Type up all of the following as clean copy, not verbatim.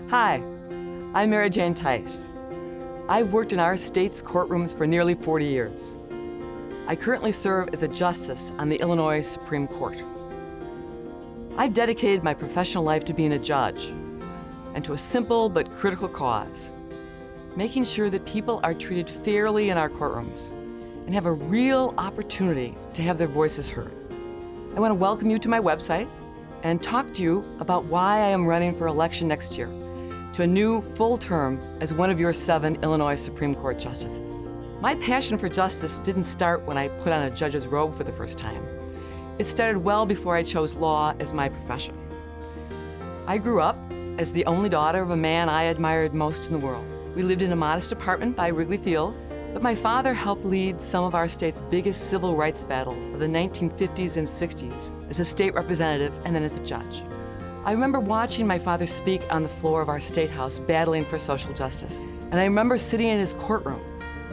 Hi, I'm Mary Jane Theis. I've worked in our state's courtrooms for nearly 40 years. I currently serve as a justice on the Illinois Supreme Court. I've dedicated my professional life to being a judge and to a simple but critical cause, making sure that people are treated fairly in our courtrooms and have a real opportunity to have their voices heard. I want to welcome you to my website and talk to you about why I am running for election next year to a new full term as one of your 7 Illinois Supreme Court justices. My passion for justice didn't start when I put on a judge's robe for the first time. It started well before I chose law as my profession. I grew up as the only daughter of a man I admired most in the world. We lived in a modest apartment by Wrigley Field, but my father helped lead some of our state's biggest civil rights battles of the 1950s and 60s as a state representative and then as a judge. I remember watching my father speak on the floor of our state house battling for social justice. And I remember sitting in his courtroom,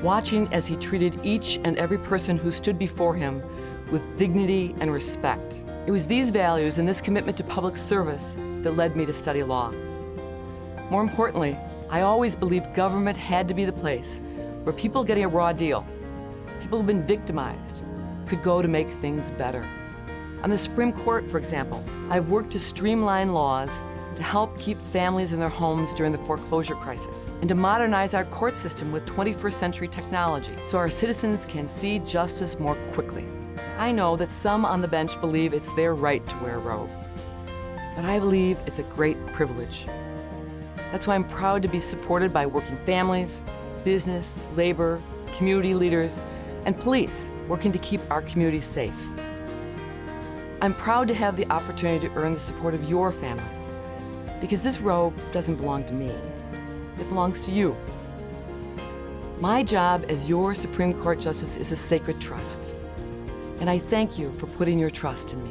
watching as he treated each and every person who stood before him with dignity and respect. It was these values and this commitment to public service that led me to study law. More importantly, I always believed government had to be the place where people getting a raw deal, people who've been victimized, could go to make things better. On the Supreme Court, for example, I've worked to streamline laws to help keep families in their homes during the foreclosure crisis, and to modernize our court system with 21st century technology so our citizens can see justice more quickly. I know that some on the bench believe it's their right to wear a robe, but I believe it's a great privilege. That's why I'm proud to be supported by working families, business, labor, community leaders, and police working to keep our communities safe. I'm proud to have the opportunity to earn the support of your families, because this robe doesn't belong to me. It belongs to you. My job as your Supreme Court Justice is a sacred trust, and I thank you for putting your trust in me.